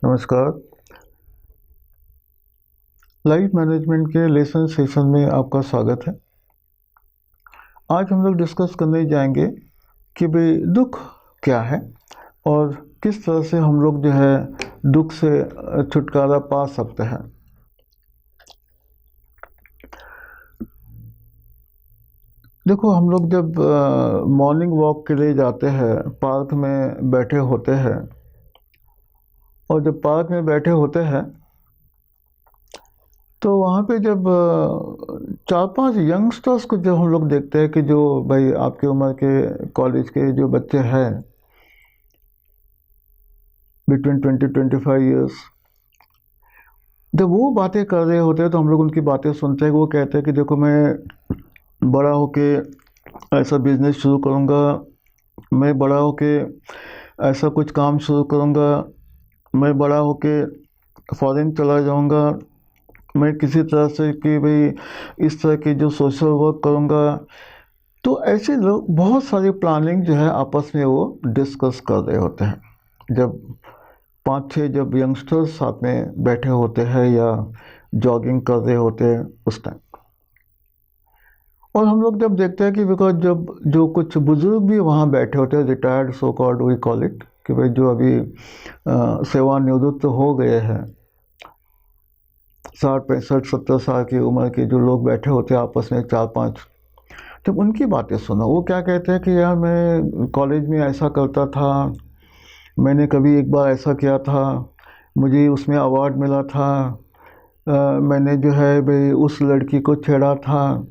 नमस्कार। Life management के lesson session में आपका स्वागत है। आज हम लोग डिस्कस करने जाएंगे कि भाई दुख क्या है और किस तरह से हम लोग जो है दुख से छुटकारा पा सकते हैं। देखो, हम लोग जब मॉर्निंग वॉक के लिए जाते हैं, पार्क में बैठे होते हैं, और जब पार्क में बैठे होते हैं तो वहाँ पे जब 4-5 यंगस्टर्स को जब हम लोग देखते हैं कि जो भाई आपकी उम्र के कॉलेज के जो बच्चे हैं बिटवीन 20-25 ईयर्स, जब वो बातें कर रहे होते हैं तो हम लोग उनकी बातें सुनते हैं। वो कहते हैं कि देखो, मैं बड़ा होके ऐसा बिजनेस शुरू करूँगा, मैं बड़ा होके ऐसा कुछ काम शुरू करूँगा, मैं बड़ा होके फॉरेन चला जाऊँगा, मैं किसी तरह से कि भाई इस तरह की जो सोशल वर्क करूँगा। तो ऐसे लोग बहुत सारी प्लानिंग जो है आपस में वो डिस्कस कर रहे होते हैं जब 5-6 जब यंगस्टर्स साथ में बैठे होते हैं या जॉगिंग कर रहे होते हैं उस टाइम। और हम लोग जब देखते हैं कि बिकॉज जब जो कुछ बुजुर्ग भी वहाँ बैठे होते हैं, retired so called we call it, कि भाई जो अभी सेवानिवृत्त हो गए हैं, 60-65-70 साल की उम्र के जो लोग बैठे होते हैं आपस में 4-5, जब उनकी बातें सुनो, वो क्या कहते हैं कि यार मैं कॉलेज में ऐसा करता था, मैंने कभी एक बार ऐसा किया था, मुझे उसमें अवार्ड मिला था, मैंने जो है भाई उस लड़की को छेड़ा था,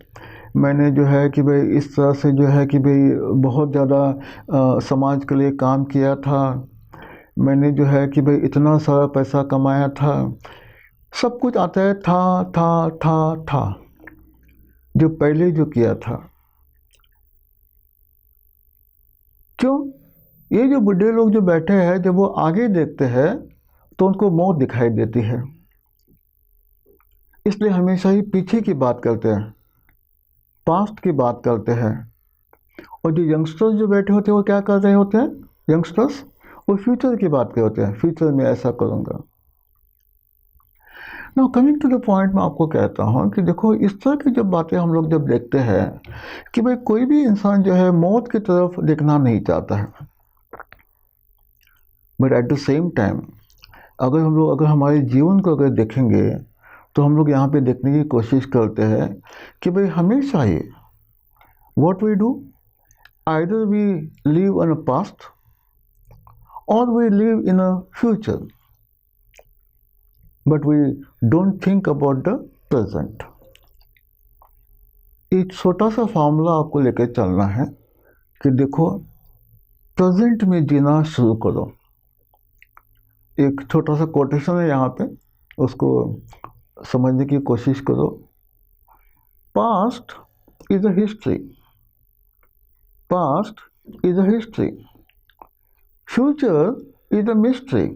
मैंने जो है कि भाई इस तरह से जो है कि भाई बहुत ज़्यादा समाज के लिए काम किया था, मैंने जो है कि भाई इतना सारा पैसा कमाया था। सब कुछ आता है था जो पहले जो किया था। क्यों? ये जो बुढ़े लोग जो बैठे हैं, जब वो आगे देखते हैं तो उनको मौत दिखाई देती है, इसलिए हमेशा ही पीछे की बात करते हैं, पास्ट की बात करते हैं। और जो यंगस्टर्स जो बैठे होते हैं वो क्या कर रहे होते हैं? यंगस्टर्स वो फ्यूचर की बात कर होते हैं, फ्यूचर में ऐसा करूँगा। Now coming to the point, मैं आपको कहता हूँ कि देखो, इस तरह की जब बातें हम लोग जब देखते हैं कि भाई कोई भी इंसान जो है मौत की तरफ देखना नहीं चाहता है, but at the same time अगर हमारे जीवन को अगर देखेंगे तो हम लोग यहाँ पे देखने की कोशिश करते हैं कि भाई हमेशा ही what we do, either we live in a past or we live in a future, but we don't think about the present. एक छोटा सा फॉर्मूला आपको लेकर चलना है कि देखो, प्रेजेंट में जीना शुरू करो। एक छोटा सा कोटेशन है यहाँ पे, उसको समझने की कोशिश करो। Past is a history, past is a history, future is a mystery,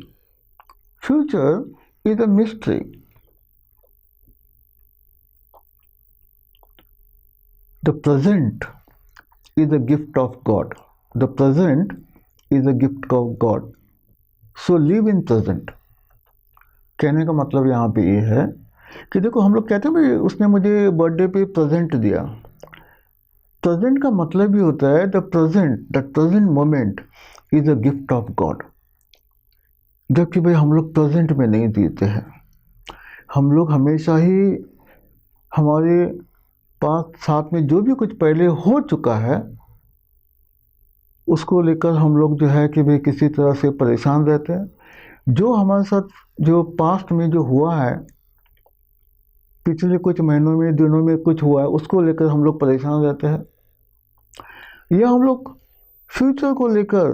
future is a mystery. The present is a gift of God. The present is a gift of God. So live in present. कहने का मतलब यहाँ पे ये है कि देखो, हम लोग कहते हैं भाई उसने मुझे बर्थडे पे प्रेजेंट दिया। प्रेजेंट का मतलब ही होता है the present moment is a gift of God. जबकि भाई हम लोग प्रेजेंट में नहीं जीते हैं, हम लोग हमेशा ही हमारे पास साथ में जो भी कुछ पहले हो चुका है उसको लेकर हम लोग जो है कि भाई किसी तरह से परेशान रहते हैं। जो हमारे साथ जो पास्ट में जो हुआ है, पिछले कुछ महीनों में दिनों में कुछ हुआ है, उसको लेकर हम लोग परेशान रहते हैं। या हम लोग फ्यूचर को लेकर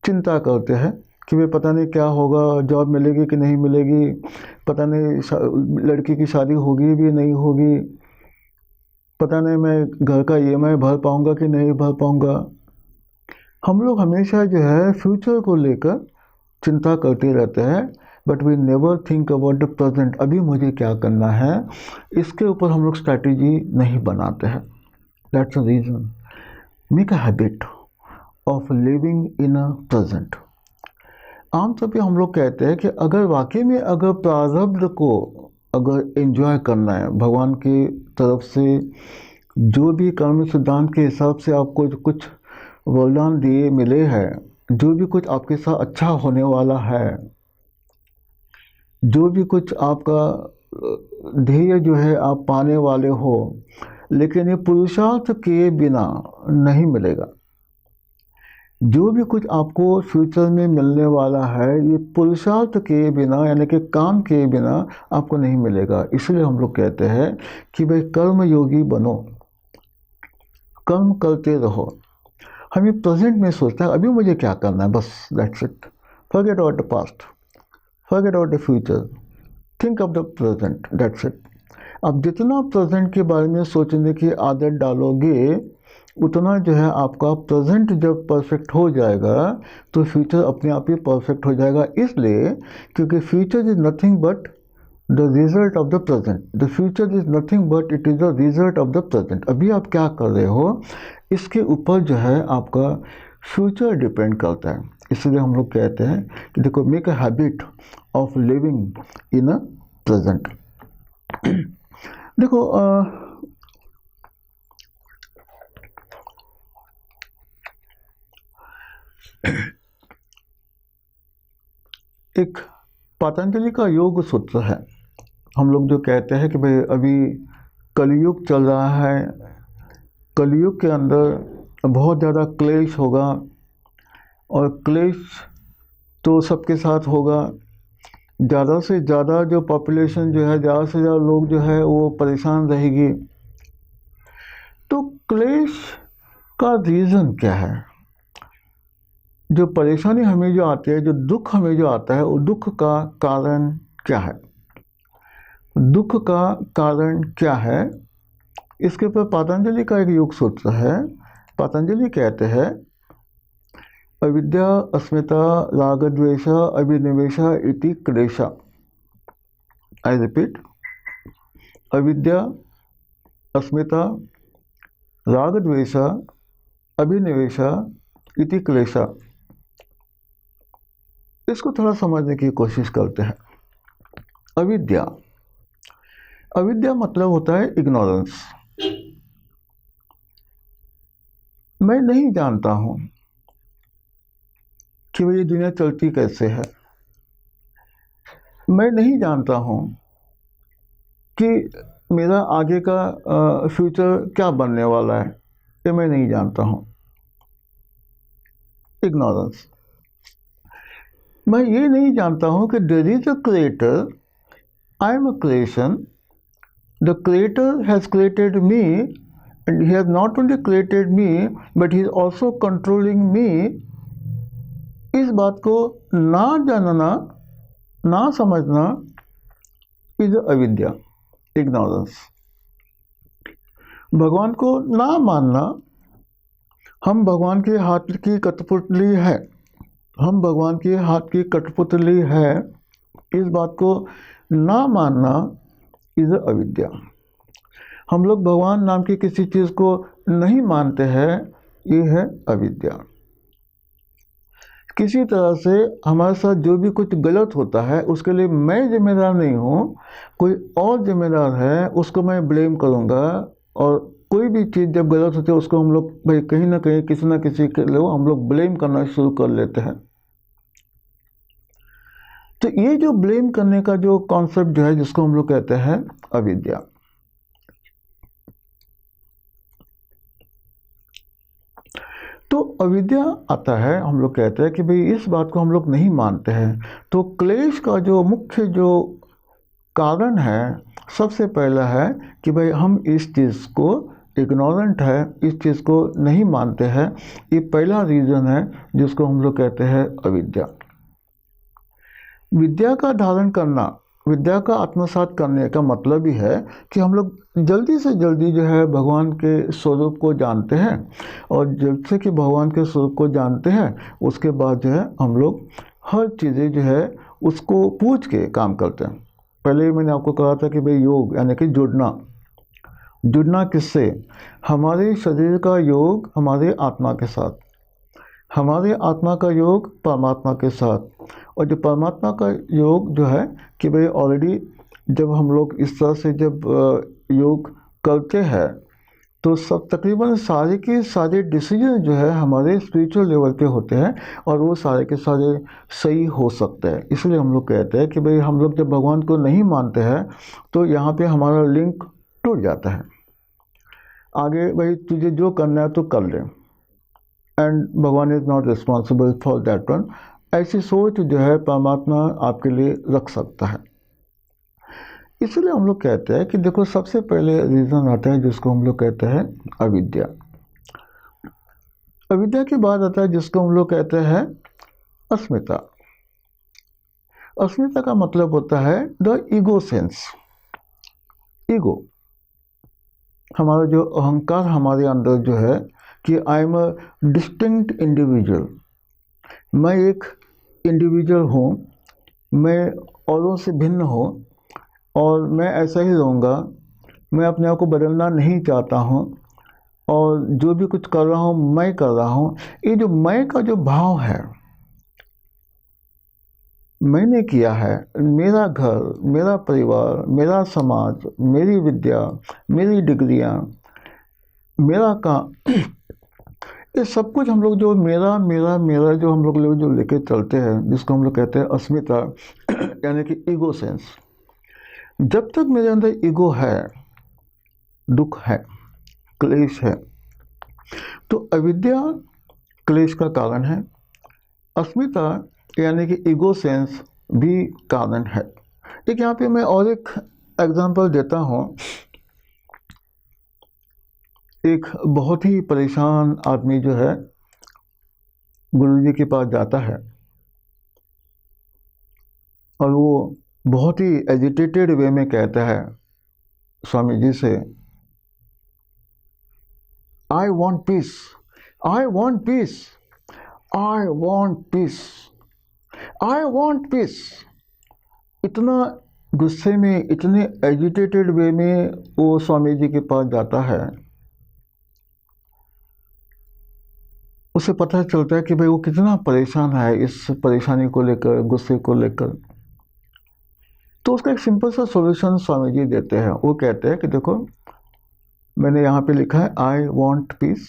चिंता करते हैं कि भाई पता नहीं क्या होगा, जॉब मिलेगी कि नहीं मिलेगी, पता नहीं लड़की की शादी होगी भी नहीं होगी, पता नहीं मैं घर का ईएमआई भर पाऊँगा कि नहीं भर पाऊँगा। हम लोग हमेशा जो है फ्यूचर को लेकर चिंता करते रहते हैं, but we never think about the present. अभी मुझे क्या करना है, इसके ऊपर हम लोग स्ट्रैटेजी नहीं बनाते हैं। That's a reason. Make a habit of living in a present. आमतौर पे हम लोग कहते हैं कि अगर वाकई में अगर प्रारब्ध को अगर एंजॉय करना है, भगवान की तरफ से जो भी कर्म सिद्धांत के हिसाब से आपको जो कुछ वरदान दिए मिले हैं, जो भी कुछ आपके साथ अच्छा होने वाला है, जो भी कुछ आपका ध्येय जो है आप पाने वाले हो, लेकिन ये पुरुषार्थ किए बिना नहीं मिलेगा। जो भी कुछ आपको फ्यूचर में मिलने वाला है, ये पुरुषार्थ किए बिना यानी कि काम किए बिना आपको नहीं मिलेगा। इसलिए हम लोग कहते हैं कि भाई कर्म योगी बनो, कर्म करते रहो। हमें प्रेजेंट में सोचता है अभी मुझे क्या करना है, बस that's it. Forget about the past, forget about the future, think of the present, that's it. अब जितना प्रेजेंट के बारे में सोचने की आदत डालोगे, उतना जो है आपका प्रेजेंट जब परफेक्ट हो जाएगा तो फ्यूचर अपने आप ही परफेक्ट हो जाएगा। इसलिए क्योंकि future is nothing but the result of the present. The future is nothing but it is the result of the present. अभी आप क्या कर रहे हो, इसके ऊपर जो है आपका फ्यूचर डिपेंड करता है। इसलिए हम लोग कहते हैं कि देखो, make a habit of living in a present. देखो एक पतंजलि का योग सूत्र है। हम लोग जो कहते हैं कि भाई अभी कलयुग चल रहा है, कलयुग के अंदर बहुत ज़्यादा क्लेश होगा, और क्लेश तो सबके साथ होगा। ज़्यादा से ज़्यादा जो पॉपुलेशन जो है, ज़्यादा से ज़्यादा लोग जो है वो परेशान रहेगी। तो क्लेश का रीज़न क्या है? जो परेशानी हमें जो आती है, जो दुख हमें जो आता है, वो दुख का कारण क्या है? दुख का कारण क्या है? इसके ऊपर पतंजलि का एक योग सूत्र है। पतंजलि कहते हैं अविद्या अस्मिता राग द्वेष अभिनिवेश इति क्लेश। आई रिपीट, अविद्या अस्मिता राग द्वेष अभिनिवेश इति क्लेश। इसको थोड़ा समझने की कोशिश करते हैं। अविद्या, अविद्या मतलब होता है इग्नोरेंस। मैं नहीं जानता हूं कि ये दुनिया चलती कैसे है। मैं नहीं जानता हूं कि मेरा आगे का फ्यूचर क्या बनने वाला है, ये मैं नहीं जानता हूं। इग्नोरेंस। मैं ये नहीं जानता हूं कि there is a creator, I am a creation, the creator has created me, and he has not only created me but he is also controlling me। इस बात को ना जानना, ना समझना इज अविद्या, इग्नोरेंस। भगवान को ना मानना, हम भगवान के हाथ की कठपुतली है, हम भगवान के हाथ की कठपुतली है, इस बात को ना मानना इज अविद्या। हम लोग भगवान नाम की किसी चीज़ को नहीं मानते हैं, ये है अविद्या। किसी तरह से हमारे साथ जो भी कुछ गलत होता है उसके लिए मैं जिम्मेदार नहीं हूँ, कोई और जिम्मेदार है, उसको मैं ब्लेम करूँगा। और कोई भी चीज़ जब गलत होती है उसको हम लोग भाई कहीं ना कहीं किसी ना किसी के लिए हम लोग ब्लेम करना शुरू कर लेते हैं। तो ये जो ब्लेम करने का जो कॉन्सेप्ट जो है, जिसको हम लोग कहते हैं अविद्या। तो अविद्या आता है, हम लोग कहते हैं कि भाई इस बात को हम लोग नहीं मानते हैं। तो क्लेश का जो मुख्य जो कारण है, सबसे पहला है कि भाई हम इस चीज़ को इग्नोरेंट है, इस चीज़ को नहीं मानते हैं। ये पहला रीज़न है जिसको हम लोग कहते हैं अविद्या। विद्या का धारण करना, विद्या का आत्मसात करने का मतलब ही है कि हम लोग जल्दी से जल्दी जो है भगवान के स्वरूप को जानते हैं, और जब से कि भगवान के स्वरूप को जानते हैं उसके बाद जो है हम लोग हर चीज़ें जो है उसको पूछ के काम करते हैं। पहले ही मैंने आपको कहा था कि भाई योग यानी कि जुड़ना। जुड़ना किससे? हमारे शरीर का योग हमारे आत्मा के साथ, हमारे आत्मा का योग परमात्मा के साथ, और जो परमात्मा का योग जो है कि भाई ऑलरेडी जब हम लोग इस तरह से जब योग करते हैं तो सब तकरीबन सारे के सारे डिसीजन जो है हमारे स्पिरिचुअल लेवल पे होते हैं और वो सारे के सारे सही हो सकते हैं। इसलिए हम लोग कहते हैं कि भाई हम लोग जब भगवान को नहीं मानते हैं तो यहाँ पे हमारा लिंक टूट जाता है। आगे भाई तुझे जो करना है तो कर ले, एंड भगवान is not responsible for that one. ऐसी सोच जो है परमात्मा आपके लिए रख सकता है। इसलिए हम लोग कहते हैं कि देखो सबसे पहले रीज़न आता है जिसको हम लोग कहते हैं अविद्या। अविद्या के बाद आता है जिसको हम लोग कहते हैं अस्मिता। अस्मिता का मतलब होता है द ईगो सेंस। ईगो, हमारा जो अहंकार हमारे अंदर जो है कि आई एम अ डिस्टिंक्ट इंडिविजुअल, मैं एक इंडिविजुअल हूँ, मैं औरों से भिन्न हूँ और मैं ऐसा ही रहूँगा, मैं अपने आप को बदलना नहीं चाहता हूँ और जो भी कुछ कर रहा हूँ मैं कर रहा हूँ। ये जो मैं का जो भाव है, मैंने किया है, मेरा घर, मेरा परिवार, मेरा समाज, मेरी विद्या, मेरी डिग्रियाँ, मेरा काम, ये सब कुछ हम लोग जो मेरा मेरा मेरा जो हम लोग जो लेके चलते हैं जिसको हम लोग कहते हैं अस्मिता यानी कि ईगो सेंस। जब तक मेरे अंदर ईगो है, दुख है, क्लेश है, तो अविद्या क्लेश का कारण है, अस्मिता यानी कि ईगो सेंस भी कारण है। एक यहाँ पे मैं और एक एग्जांपल देता हूँ। एक बहुत ही परेशान आदमी जो है गुरुजी के पास जाता है और वो बहुत ही एजिटेटेड वे में कहता है स्वामी जी से, आई वॉन्ट पीस, आई वॉन्ट पीस, आई वॉन्ट पीस, आई वॉन्ट पीस। इतना गुस्से में, इतने एजिटेटेड वे में वो स्वामी जी के पास जाता है। उसे पता चलता है कि भाई वो कितना परेशान है इस परेशानी को लेकर, गुस्से को लेकर। तो उसका एक सिंपल सा सॉल्यूशन स्वामी जी देते हैं। वो कहते हैं कि देखो मैंने यहाँ पे लिखा है आई वॉन्ट पीस,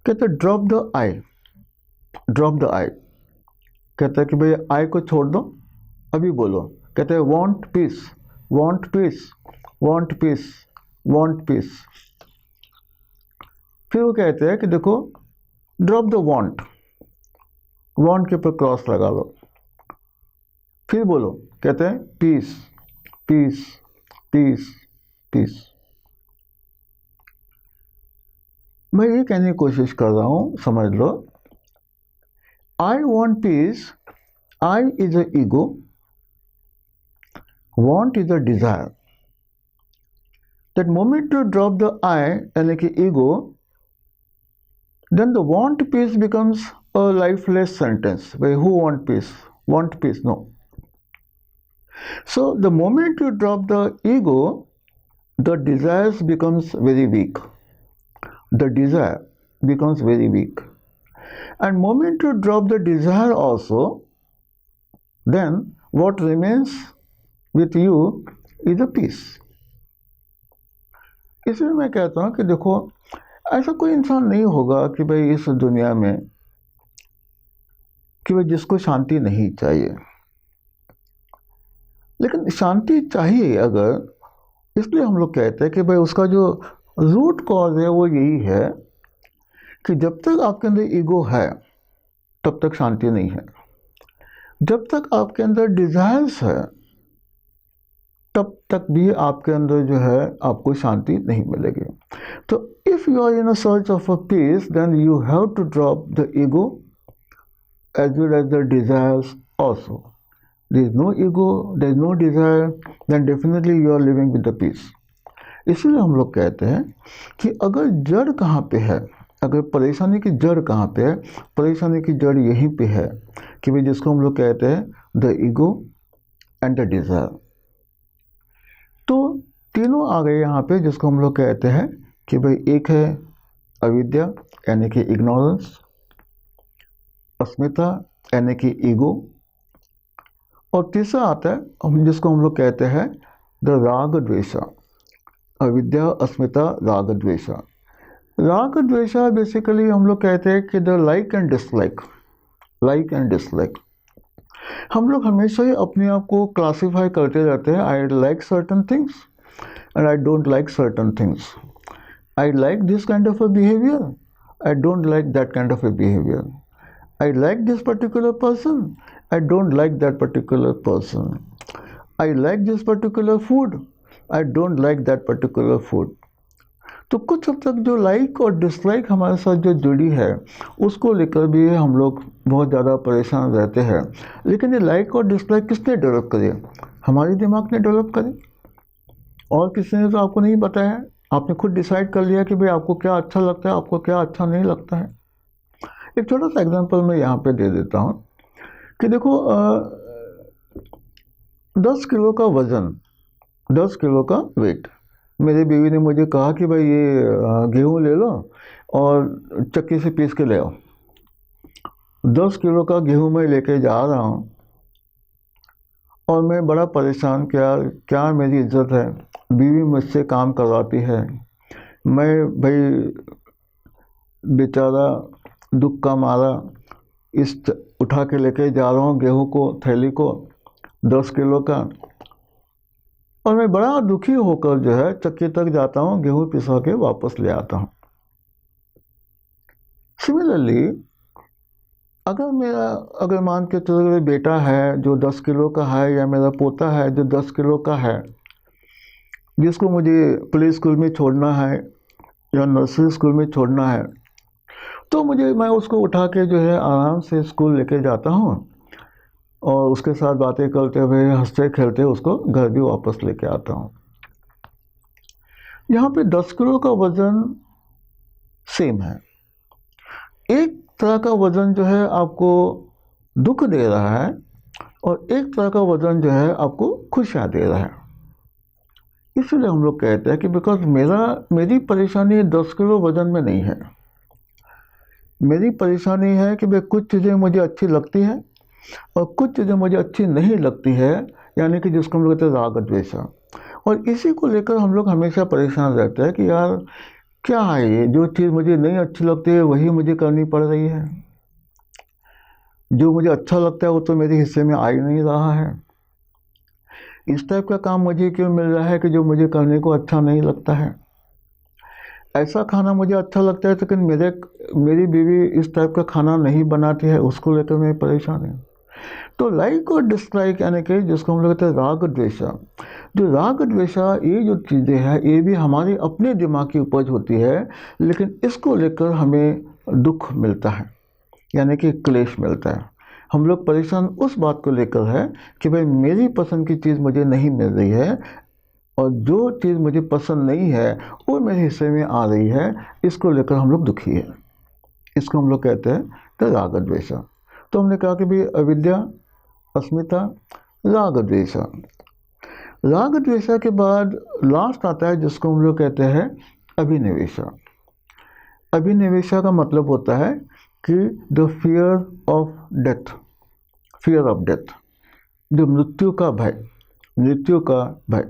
कहते drop the I, drop the I. कहता है कि भाई आई को छोड़ दो, अभी बोलो। कहते हैं want piece, want piece, want piece, want piece. फिर वो कहते हैं कि देखो ड्रॉप द वॉन्ट, वॉन्ट के ऊपर क्रॉस लगा लो, फिर बोलो। कहते हैं पीस, पीस, पीस, पीस। मैं ये कहने की कोशिश कर रहा हूँ, समझ लो, I want peace, I is a ego, want is a desire. That moment you drop the I यानी कि ego, then the want peace becomes a lifeless sentence. Why, who want peace? Want peace? No. So the moment you drop the ego, the desires becomes very weak. The desire becomes very weak. And moment you drop the desire also, then what remains with you is a peace. इसलिए मैं कहता हूँ कि देखो ऐसा कोई इंसान नहीं होगा कि भाई इस दुनिया में कि भाई जिसको शांति नहीं चाहिए। लेकिन शांति चाहिए अगर, इसलिए हम लोग कहते हैं कि भाई उसका जो रूट कॉज है वो यही है कि जब तक आपके अंदर ईगो है तब तक शांति नहीं है। जब तक आपके अंदर डिजायर्स है तब तक भी आपके अंदर जो है आपको शांति नहीं मिलेगी। तो if you are in a search of a peace, then you have to drop the ego as well as the desires also. There is no ego, there is no desire, then definitely you are living with the peace. इसलिए हम लोग कहते हैं कि अगर जड़ कहाँ पे है, अगर परेशानी की जड़ कहाँ पे है, परेशानी की जड़ यहीं पे है कि भाई जिसको हम लोग कहते हैं the ego and the desire. तो तीनों आ गए यहाँ पे जिसको हम लोग कहते हैं कि भाई एक है अविद्या यानी कि इग्नोरेंस, अस्मिता यानी कि ईगो। और तीसरा आता है जिसको हम लोग कहते हैं द राग द्वेषा। अविद्या, अस्मिता, राग द्वेषा। राग द्वेषा बेसिकली हम लोग कहते हैं कि the like and dislike. Like and dislike, हम लोग हमेशा ही अपने आप को क्लासीफाई करते रहते हैं। I like certain things and I don't like certain things. I like this kind of a behaviour, I don't like that kind of a behaviour. I like this particular person, I don't like that particular person. I like this particular food, I don't like that particular food. तो कुछ हद तक जो like और dislike हमारे साथ जो जुड़ी है उसको लेकर भी हम लोग बहुत ज़्यादा परेशान रहते हैं। लेकिन ये लाइक और डिसलाइक किसने डेवलप करे? हमारे दिमाग ने डेवलप करे, और किसी ने तो आपको नहीं बताया। आपने खुद डिसाइड कर लिया कि भाई आपको क्या अच्छा लगता है, आपको क्या अच्छा नहीं लगता है। एक छोटा सा एग्जांपल मैं यहाँ पे दे देता हूँ कि देखो 10 किलो का वज़न, 10 किलो का वेट। मेरी बीवी ने मुझे कहा कि भाई ये गेहूँ ले लो और चक्की से पीस के ले आओ। 10 किलो का गेहूँ मैं लेके जा रहा हूँ और मैं बड़ा परेशान, क्या मेरी इज्जत है। बीवी मुझसे काम करवाती है, मैं भाई बेचारा दुख का मारा उठा के लेके जा रहा हूँ गेहूँ को, थैली को 10 किलो का, और मैं बड़ा दुखी होकर जो है चक्की तक जाता हूँ, गेहूँ पिसा के वापस ले आता हूँ। सिमिलरली अगर मान के चलो मेरा बेटा है जो 10 किलो का है, या मेरा पोता है जो 10 किलो का है, जिसको मुझे प्ले स्कूल में छोड़ना है या नर्सरी स्कूल में छोड़ना है, तो मैं उसको उठा के जो है आराम से स्कूल लेके जाता हूँ और उसके साथ बातें करते हुए हंसते खेलते उसको घर भी वापस लेके आता हूँ। यहाँ पे 10 किलो का वज़न सेम है। एक तरह का वज़न जो है आपको दुख दे रहा है और एक तरह का वज़न जो है आपको खुशियाँ दे रहा है। इसलिए हम लोग कहते हैं कि बिकॉज मेरी परेशानी 10 किलो वज़न में नहीं है। मेरी परेशानी है कि भाई कुछ चीज़ें मुझे अच्छी लगती हैं और कुछ चीज़ें मुझे अच्छी नहीं लगती है, यानी कि जिसको हम लोग कहते हैं राग द्वेषा। और इसी को लेकर हम लोग हमेशा परेशान रहते हैं कि यार क्या है ये, जो चीज़ मुझे नहीं अच्छी लगती है वही मुझे करनी पड़ रही है, जो मुझे अच्छा लगता है वो तो मेरे हिस्से में आ ही नहीं रहा है। इस टाइप का काम मुझे क्यों मिल रहा है कि जो मुझे करने को अच्छा नहीं लगता है। ऐसा खाना मुझे अच्छा लगता है लेकिन मेरी बीवी इस टाइप का खाना नहीं बनाती है, उसको लेकर मैं परेशान हूँ। तो लाइक और डिसलाइक यानी कि जिसको हम लोग कहते हैं राग द्वेषा। जो राग द्वेषा ये जो चीज़ें हैं ये भी हमारे अपने दिमाग की उपज होती है, लेकिन इसको लेकर हमें दुख मिलता है, यानी कि क्लेश मिलता है। हम लोग परेशान उस बात को लेकर है कि भाई मेरी पसंद की चीज़ मुझे नहीं मिल रही है और जो चीज़ मुझे पसंद नहीं है वो मेरे हिस्से में आ रही है, इसको लेकर हम लोग दुखी है। इसको हम लोग कहते हैं तो राग द्वेषा। तो हमने कहा कि भाई अविद्या, अस्मिता, राग द्वेषा। राग द्वेषा के बाद लास्ट आता है जिसको हम लोग कहते हैं अभिनिवेशा। अभिनिवेशा का मतलब होता है कि the fear of death, fear of death, जो मृत्यु का भय, मृत्यु का भय।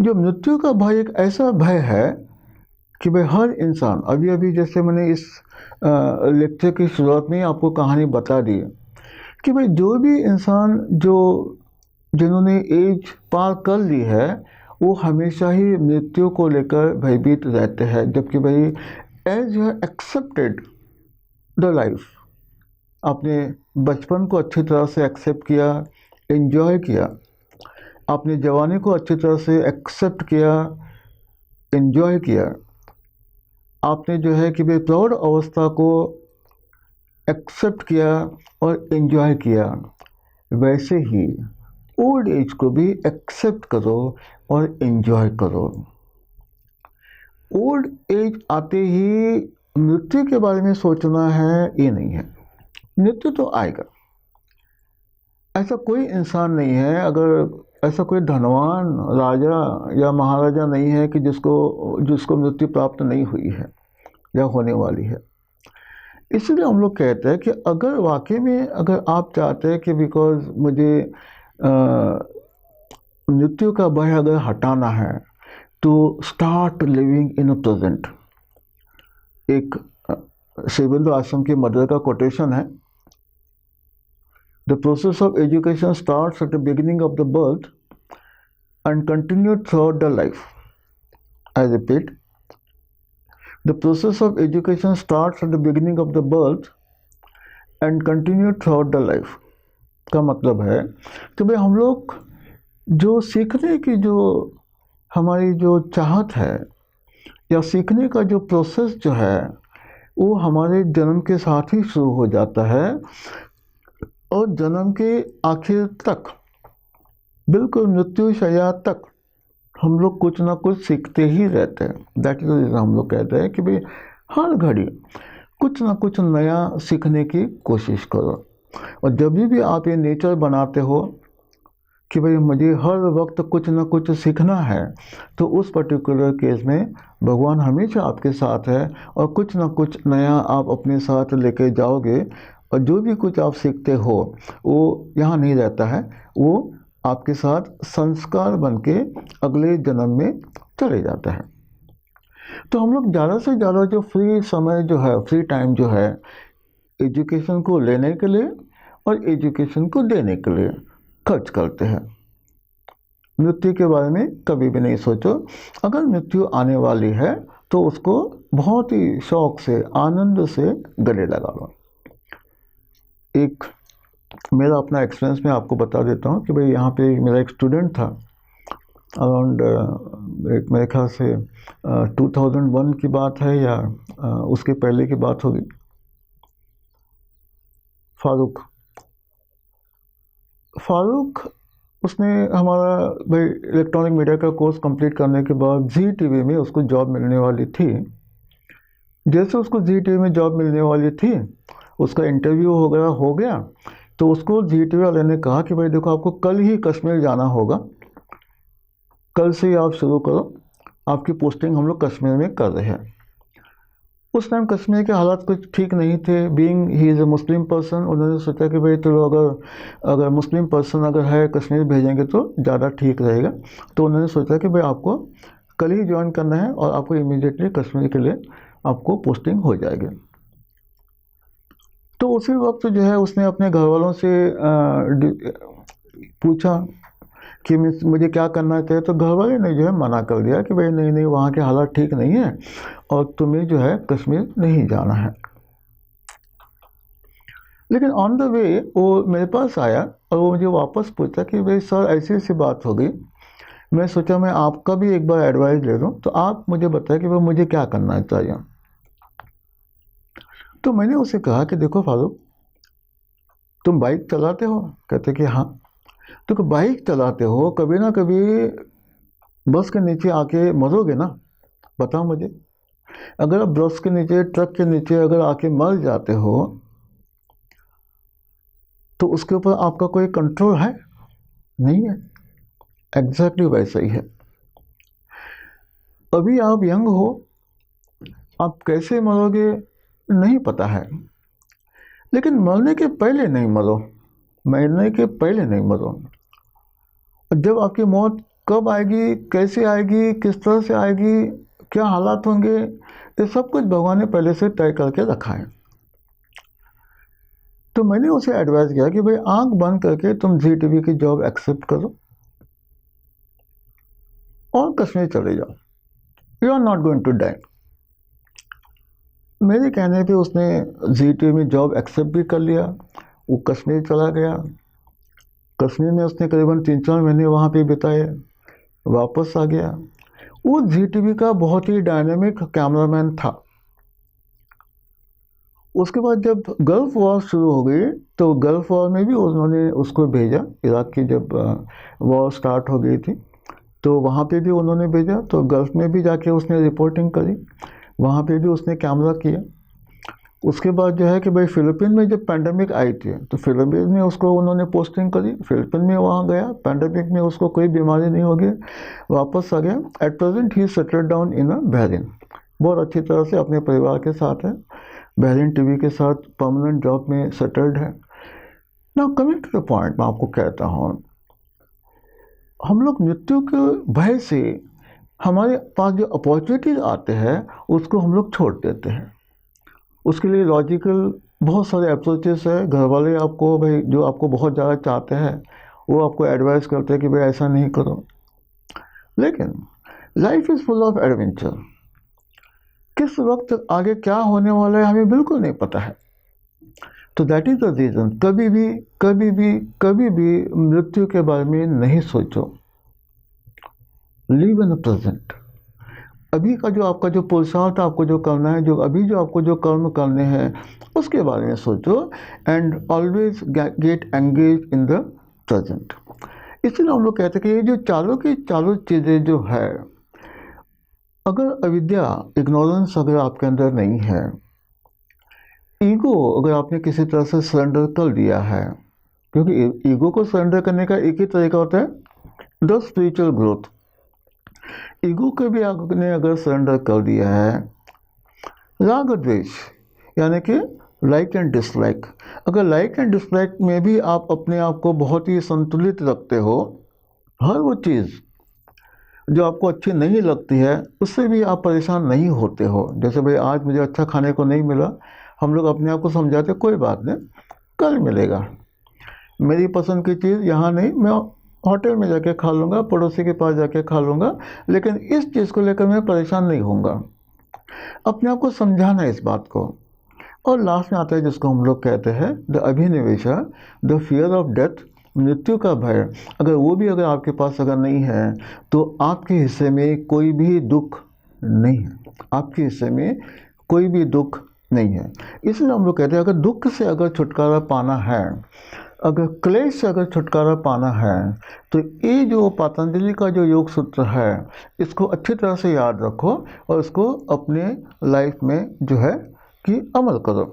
जो मृत्यु का भय एक ऐसा भय है कि भाई हर इंसान, अभी जैसे मैंने इस लेक्चर की शुरुआत में आपको कहानी बता दी कि भाई जो भी इंसान जिन्होंने एज पार कर ली है वो हमेशा ही मृत्यु को लेकर भयभीत रहते हैं। जबकि भाई as you accepted the life, आपने बचपन को अच्छी तरह से एक्सेप्ट किया, एंजॉय किया, आपने जवानी को अच्छी तरह से एक्सेप्ट किया, एंजॉय किया, आपने जो है कि भाई प्रौढ़ अवस्था को एक्सेप्ट किया और एंजॉय किया, वैसे ही ओल्ड एज को भी एक्सेप्ट करो और एंजॉय करो। ओल्ड एज आते ही मृत्यु के बारे में सोचना है ये नहीं है, मृत्यु तो आएगा। ऐसा कोई इंसान नहीं है, अगर ऐसा कोई धनवान राजा या महाराजा नहीं है कि जिसको मृत्यु प्राप्त नहीं हुई है या होने वाली है। इसलिए हम लोग कहते हैं कि अगर वाकई में अगर आप चाहते हैं कि बिकॉज मुझे मृत्यु का भय अगर हटाना है तो start living in a present. एक शिवेंद्र आश्रम की मदर का कोटेशन है, the process of education starts at the beginning of the birth and continue throughout the life. I repeat, the process of education starts at the beginning of the birth and continue throughout the life. का मतलब है कि भाई हम लोग जो सीखने की जो हमारी जो चाहत है या सीखने का जो प्रोसेस जो है वो हमारे जन्म के साथ ही शुरू हो जाता है और जन्म के आखिर तक, बिल्कुल मृत्यु शैया तक हम लोग कुछ ना कुछ सीखते ही रहते हैं। दैट इज रीजन हम लोग कहते हैं कि भाई हर घड़ी कुछ ना कुछ नया सीखने की कोशिश करो। और जब भी आप ये नेचर बनाते हो कि भाई मुझे हर वक्त कुछ ना कुछ सीखना है, तो उस पर्टिकुलर केस में भगवान हमेशा आपके साथ है और कुछ ना कुछ नया आप अपने साथ लेके जाओगे। और जो भी कुछ आप सीखते हो वो यहाँ नहीं रहता है, वो आपके साथ संस्कार बनके अगले जन्म में चले जाता है। तो हम लोग ज़्यादा से ज़्यादा जो फ्री समय जो है, फ्री टाइम जो है, एजुकेशन को लेने के लिए और एजुकेशन को देने के लिए खर्च करते हैं। मृत्यु के बारे में कभी भी नहीं सोचो। अगर मृत्यु आने वाली है तो उसको बहुत ही शौक से, आनंद से गले लगा लो। एक मेरा अपना एक्सपीरियंस मैं आपको बता देता हूँ कि भाई यहाँ पे मेरा एक स्टूडेंट था, अराउंड एक मेरे ख्याल से 2001 की बात है या उसके पहले की बात होगी। फारूक उसने हमारा भाई इलेक्ट्रॉनिक मीडिया का कोर्स कंप्लीट करने के बाद जी टीवी में उसको जॉब मिलने वाली थी। जैसे उसको जी टीवी में जॉब मिलने वाली थी, उसका इंटरव्यू हो गया तो उसको जी टीवी वाले ने कहा कि भाई देखो आपको कल ही कश्मीर जाना होगा, कल से ही आप शुरू करो, आपकी पोस्टिंग हम लोग कश्मीर में कर रहे हैं। उस टाइम कश्मीर के हालात कुछ ठीक नहीं थे। Being he is a Muslim person, उन्होंने सोचा कि भाई तो अगर मुस्लिम पर्सन अगर है कश्मीर भेजेंगे तो ज़्यादा ठीक रहेगा। तो उन्होंने सोचा कि भाई आपको कल ही ज्वाइन करना है और आपको इमीडिएटली कश्मीर के लिए आपको पोस्टिंग हो जाएगी। तो उसी वक्त जो है उसने अपने घर वालों से पूछा कि मुझे क्या करना चाहिए, तो घर वाले ने जो है मना कर दिया कि भाई नहीं नहीं, वहाँ के हालात ठीक नहीं है और तुम्हें जो है कश्मीर नहीं जाना है। लेकिन ऑन द वे वो मेरे पास आया और वो मुझे वापस पूछा कि भाई सर ऐसी ऐसी बात हो गई, मैं सोचा मैं आपका भी एक बार एडवाइस ले लूँ, तो आप मुझे बताएं कि भाई मुझे क्या करना चाहिए। तो मैंने उसे कहा कि देखो फारूक, तुम बाइक चलाते हो? कहते कि हाँ। तो बाइक चलाते हो, कभी ना कभी बस के नीचे आके मरोगे ना? बताओ मुझे। अगर आप बस के नीचे, ट्रक के नीचे अगर आके मर जाते हो तो उसके ऊपर आपका कोई कंट्रोल है? नहीं है। एग्जैक्टली वैसा ही है। अभी आप यंग हो, आप कैसे मरोगे नहीं पता है, लेकिन मरने के पहले नहीं मरो, मरने के पहले नहीं मरो। जब आपकी मौत कब आएगी, कैसे आएगी, किस तरह से आएगी, क्या हालात होंगे, ये सब कुछ भगवान ने पहले से तय करके रखा है। तो मैंने उसे एडवाइस किया कि भाई आंख बंद करके तुम जी टीवी की जॉब एक्सेप्ट करो और कश्मीर चले जाओ, you are not going to die. मेरे कहने पे उसने जी टीवी में जॉब एक्सेप्ट भी कर लिया, वो कश्मीर चला गया। कश्मीर में उसने करीबन 3-4 महीने वहाँ पे बिताए, वापस आ गया। वो जी टीवी का बहुत ही डायनेमिक कैमरामैन था। उसके बाद जब गल्फ़ वॉर शुरू हो गई तो गल्फ़ वॉर में भी उन्होंने उसको भेजा। इराक़ की जब वॉर स्टार्ट हो गई थी तो वहाँ पे भी उन्होंने भेजा। तो गल्फ़ में भी जाके उसने रिपोर्टिंग करी, वहाँ पे भी उसने कैमरा किया। उसके बाद जो है कि भाई फ़िलिपीन में जब पैंडेमिक आई थी तो फ़िलिपीन में उसको उन्होंने पोस्टिंग करी, फ़िलिपीन में वहाँ गया, पैंडेमिक में उसको कोई बीमारी नहीं हो गई, वापस आ गया। At present he settled down in Bahrain, बहुत अच्छी तरह से अपने परिवार के साथ है। बेहरीन टीवी के साथ परमानेंट जॉब में सेटल्ड है। Now coming to the point, मैं आपको कहता हूँ, हम लोग मृत्यु के भय से हमारे पास जो अपॉर्चुनिटीज आते हैं उसको हम लोग छोड़ देते हैं। उसके लिए लॉजिकल बहुत सारे अप्रोचेस है। घर वाले आपको भाई जो आपको बहुत ज़्यादा चाहते हैं वो आपको एडवाइस करते हैं कि भाई ऐसा नहीं करो, लेकिन life is full of adventure. किस वक्त आगे क्या होने वाला है हमें बिल्कुल नहीं पता है। तो दैट इज़ द रीज़न, कभी भी मृत्यु के बारे में नहीं सोचो। Live in the present. अभी का जो आपका जो पुरुषार्थ आपको जो करना है, जो अभी जो आपको जो कर्म करने हैं उसके बारे में सोचो and always get engage in the present. इसलिए हम लोग कहते हैं कि ये जो चारों की चारों चीज़ें जो है, अगर अविद्या इग्नोरेंस अगर आपके अंदर नहीं है, ईगो अगर आपने किसी तरह से सरेंडर कर दिया है, क्योंकि ईगो को सरेंडर करने का एक ही तरीका होता है, द स्पिरिचुअल ग्रोथ। ईगो को भी आपने अगर सरेंडर कर दिया है, राग द्वेष यानी कि लाइक एंड डिसलाइक, अगर लाइक एंड डिसलाइक में भी आप अपने आप को बहुत ही संतुलित रखते हो, हर वो चीज़ जो आपको अच्छी नहीं लगती है उससे भी आप परेशान नहीं होते हो। जैसे भाई आज मुझे अच्छा खाने को नहीं मिला, हम लोग अपने आप को समझाते कोई बात नहीं, कल मिलेगा, मेरी पसंद की चीज़ यहाँ नहीं, मैं होटल में जाके खा लूँगा, पड़ोसी के पास जाके खा लूँगा, लेकिन इस चीज़ को लेकर मैं परेशान नहीं होऊंगा। अपने आप को समझाना इस बात को। और लास्ट में आता है जिसको हम लोग कहते हैं द अभिनिवेशा, द फियर ऑफ डेथ, मृत्यु का भय। अगर वो भी अगर आपके पास अगर नहीं है तो आपके हिस्से में कोई भी दुख नहीं है, आपके हिस्से में कोई भी दुख नहीं है। इसलिए हम लोग कहते हैं अगर दुख से अगर छुटकारा पाना है, अगर क्लेश से अगर छुटकारा पाना है, तो ये जो पतंजलि का जो योग सूत्र है इसको अच्छी तरह से याद रखो और इसको अपने लाइफ में जो है कि अमल करो।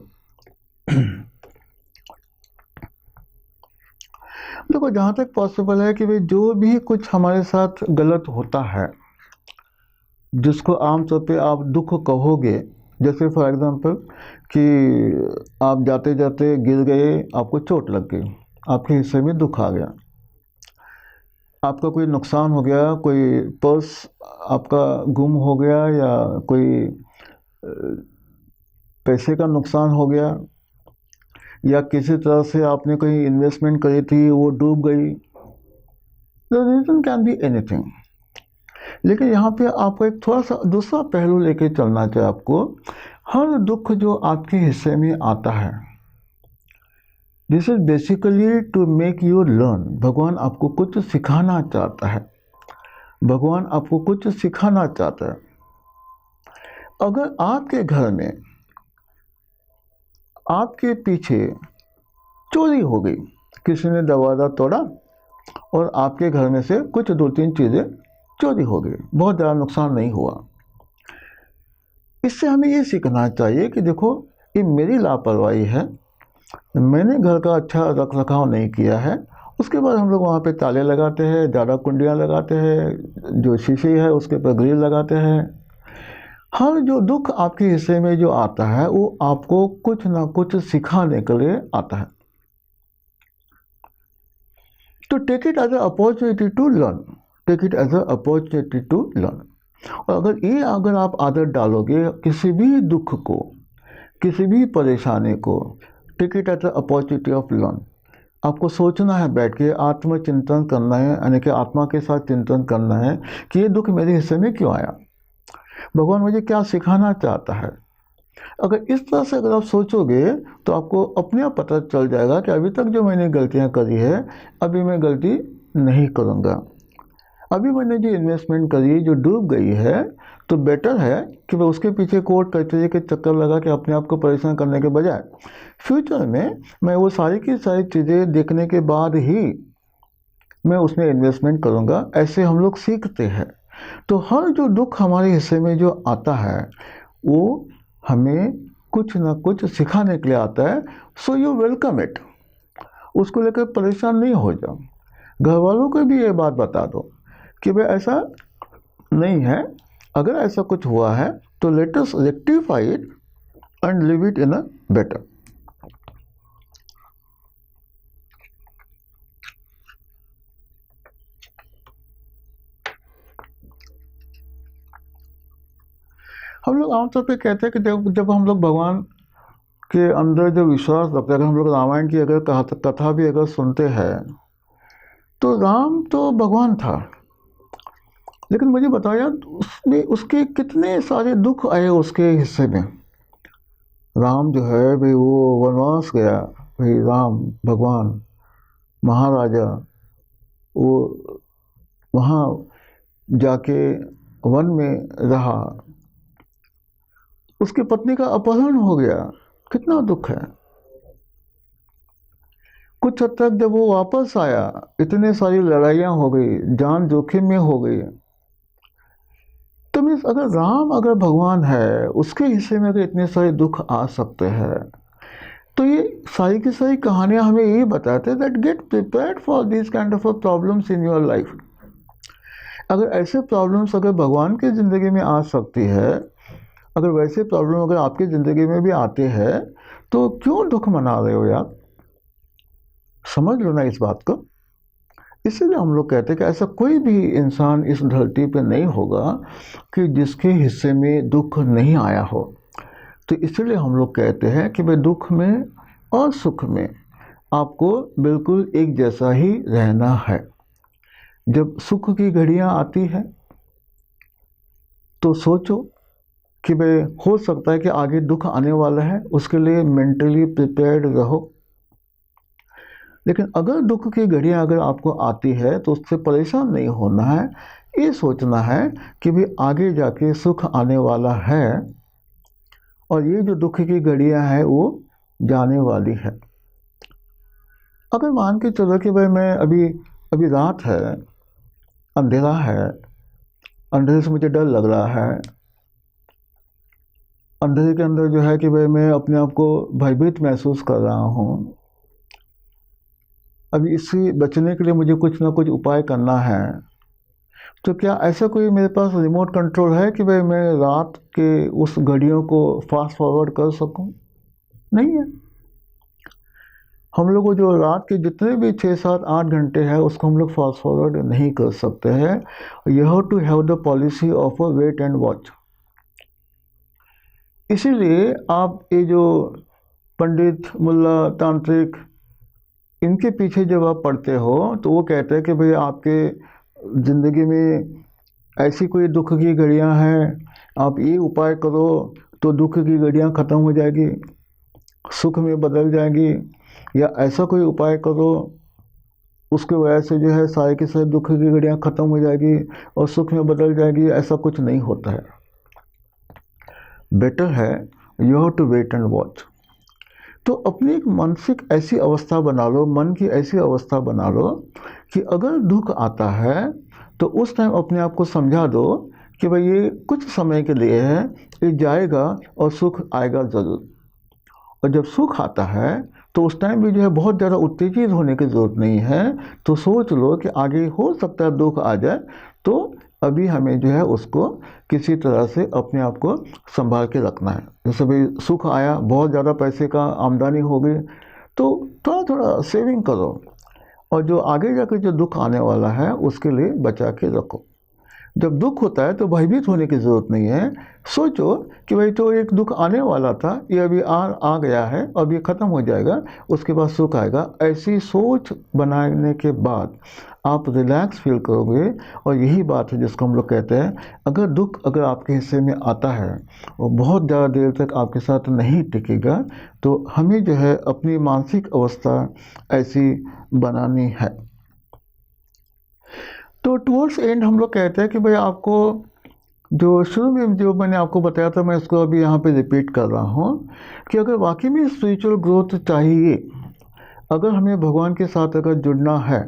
देखो, जहाँ तक पॉसिबल है कि भाई जो भी कुछ हमारे साथ गलत होता है, जिसको आमतौर पे आप दुख कहोगे, जैसे फॉर एग्जांपल कि आप जाते जाते गिर गए, आपको चोट लग गई, आपके हिस्से में दुख आ गया, आपका कोई नुकसान हो गया, कोई पर्स आपका गुम हो गया या कोई पैसे का नुकसान हो गया, या किसी तरह से आपने कोई इन्वेस्टमेंट करी थी वो डूब गई। The reason can be anything. लेकिन यहाँ पे आपको एक थोड़ा सा दूसरा पहलू लेके चलना चाहिए आपको। हर दुख जो आपके हिस्से में आता है, this is basically to make you learn. भगवान आपको कुछ सिखाना चाहता है, भगवान आपको कुछ सिखाना चाहता है। अगर आपके घर में आपके पीछे चोरी हो गई, किसी ने दरवाज़ा तोड़ा और आपके घर में से कुछ 2-3 चीज़ें चोरी हो गई, बहुत ज़्यादा नुकसान नहीं हुआ, इससे हमें ये सीखना चाहिए कि देखो ये मेरी लापरवाही है, मैंने घर का अच्छा रख रखाव नहीं किया है। उसके बाद हम लोग वहाँ पे ताले लगाते हैं, ज़्यादा कुंडियाँ लगाते हैं, जो शीशे है उसके ऊपर ग्रिल लगाते हैं। हर जो दुख आपके हिस्से में जो आता है वो आपको कुछ ना कुछ सिखाने के लिए आता है। तो take it as a opportunity to learn, take it as a opportunity to learn. और अगर आप आदत डालोगे किसी भी दुख को, किसी भी परेशानी को, take it as a opportunity of learn. आपको सोचना है, बैठ के आत्मचिंतन करना है, यानी कि आत्मा के साथ चिंतन करना है कि ये दुख मेरे हिस्से में क्यों आया, भगवान मुझे क्या सिखाना चाहता है। अगर इस तरह से अगर आप सोचोगे तो आपको अपने आप पता चल जाएगा कि अभी तक जो मैंने गलतियां करी है अभी मैं गलती नहीं करूँगा। अभी मैंने जो इन्वेस्टमेंट करी जो डूब गई है, तो बेटर है कि मैं उसके पीछे कोर्ट कचहरी के चक्कर लगा के अपने आप को परेशान करने के बजाय फ्यूचर में मैं वो सारी की सारी चीज़ें देखने के बाद ही मैं उसमें इन्वेस्टमेंट करूँगा। ऐसे हम लोग सीखते हैं। तो हर जो दुख हमारे हिस्से में जो आता है वो हमें कुछ ना कुछ सिखाने के लिए आता है। सो यू वेलकम इट, उसको लेकर परेशान नहीं हो जाओ। घर वालों को भी ये बात बता दो कि भाई ऐसा नहीं है, अगर ऐसा कुछ हुआ है तो let us rectify it and live it in a better. हम लोग आमतौर पे कहते हैं कि जब जब हम लोग भगवान के अंदर जो विश्वास रखते हैं, अगर हम लोग रामायण की अगर कथा भी अगर सुनते हैं, तो राम तो भगवान था, लेकिन मुझे बताओ यार, उसमें उसके कितने सारे दुख आए उसके हिस्से में। राम जो है भाई, वो वनवास गया भाई, राम भगवान महाराजा, वो वहाँ जाके वन में रहा, उसकी पत्नी का अपहरण हो गया, कितना दुख है। कुछ हद तक जब वो वापस आया, इतने सारी लड़ाइयाँ हो गई, जान जोखिम में हो गई। तो मीन्स अगर राम अगर भगवान है, उसके हिस्से में अगर इतने सारे दुख आ सकते हैं, तो ये सारी की सारी कहानियाँ हमें ये बताते हैं that get prepared for this kind of problems in your life. अगर ऐसे प्रॉब्लम्स अगर भगवान की ज़िंदगी में आ सकती है, अगर वैसे प्रॉब्लम अगर आपकी ज़िंदगी में भी आते हैं, तो क्यों दुख मना रहे हो यार? समझ लो ना इस बात को। इसीलिए हम लोग कहते हैं कि ऐसा कोई भी इंसान इस धरती पे नहीं होगा कि जिसके हिस्से में दुख नहीं आया हो। तो इसलिए हम लोग कहते हैं कि भाई दुख में और सुख में आपको बिल्कुल एक जैसा ही रहना है। जब सुख की घड़ियाँ आती हैं तो सोचो कि भाई हो सकता है कि आगे दुख आने वाला है, उसके लिए मेंटली प्रिपेयर्ड रहो। लेकिन अगर दुख की घड़ियाँ अगर आपको आती है तो उससे परेशान नहीं होना है, ये सोचना है कि भाई आगे जाके सुख आने वाला है, और ये जो दुख की घड़ियाँ हैं वो जाने वाली है। अगर मान के चलो कि भाई मैं अभी अभी रात है, अंधेरा है, अंधेरे से मुझे डर लग रहा है, अंधेरे के अंदर जो है कि भाई मैं अपने आप को भयभीत महसूस कर रहा हूँ, अभी इससे बचने के लिए मुझे कुछ ना कुछ उपाय करना है। तो क्या ऐसा कोई मेरे पास रिमोट कंट्रोल है कि भाई मैं रात के उस घड़ियों को फास्ट फॉरवर्ड कर सकूं? नहीं है। हम लोग को जो रात के जितने भी 6, 7, 8 घंटे हैं उसको हम लोग फास्ट फॉरवर्ड नहीं कर सकते हैं। You have to have the policy of a wait and watch. इसीलिए आप ये जो पंडित, मुल्ला, तांत्रिक, इनके पीछे जब आप पढ़ते हो तो वो कहते हैं कि भाई आपके ज़िंदगी में ऐसी कोई दुख की घड़ियाँ हैं, आप ये उपाय करो तो दुख की घड़ियाँ ख़त्म हो जाएगी, सुख में बदल जाएगी, या ऐसा कोई उपाय करो उसके वजह से जो है सारे के सारे दुख की घड़ियाँ ख़त्म हो जाएगी और सुख में बदल जाएगी। ऐसा कुछ नहीं होता है। बेटर है you have to wait and watch. तो अपनी एक मानसिक ऐसी अवस्था बना लो, मन की ऐसी अवस्था बना लो कि अगर दुख आता है तो उस टाइम अपने आप को समझा दो कि भाई ये कुछ समय के लिए है, ये जाएगा और सुख आएगा ज़रूर। और जब सुख आता है तो उस टाइम भी जो है बहुत ज़्यादा उत्तेजित होने की ज़रूरत नहीं है। तो सोच लो कि आगे हो सकता है दुख आ जाए, तो अभी हमें जो है उसको किसी तरह से अपने आप को संभाल के रखना है। जैसे भाई सुख आया, बहुत ज़्यादा पैसे का आमदनी हो गई, तो थोड़ा थोड़ा सेविंग करो, और जो आगे जाकर जो दुख आने वाला है उसके लिए बचा के रखो। जब दुख होता है तो भयभीत होने की ज़रूरत नहीं है। सोचो कि भाई तो एक दुख आने वाला था, ये अभी आ गया है, अब ये ख़त्म हो जाएगा, उसके बाद सुख आएगा। ऐसी सोच बनाने के बाद आप रिलैक्स फील करोगे। और यही बात है जिसको हम लोग कहते हैं, अगर दुख अगर आपके हिस्से में आता है और बहुत ज़्यादा देर तक आपके साथ नहीं टिकेगा, तो हमें जो है अपनी मानसिक अवस्था ऐसी बनानी है। तो टुवर्ड्स एंड हम लोग कहते हैं कि भाई आपको जो शुरू में जो मैंने आपको बताया था, मैं इसको अभी यहाँ पे रिपीट कर रहा हूँ कि अगर वाकई में स्पिरिचुअल ग्रोथ चाहिए, अगर हमें भगवान के साथ अगर जुड़ना है,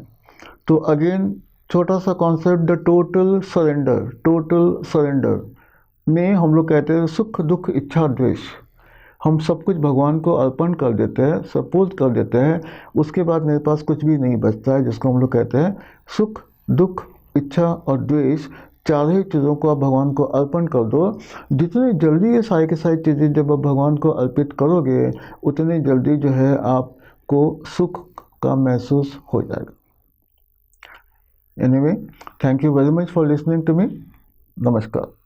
तो अगेन छोटा सा concept, the total surrender. Total surrender में हम लोग कहते हैं सुख दुख इच्छा द्वेष, हम सब कुछ भगवान को अर्पण कर देते हैं, सपोर्ट कर देते हैं। उसके बाद मेरे पास कुछ भी नहीं बचता है, जिसको हम लोग कहते हैं सुख दुख इच्छा और द्वेष चारों ही चीज़ों को आप भगवान को अर्पण कर दो। जितनी जल्दी ये सारी की सारी चीज़ें जब आप भगवान को अर्पित करोगे, उतनी जल्दी जो है आपको सुख का महसूस हो जाएगा। Anyway, thank you very much for listening to me. नमस्कार।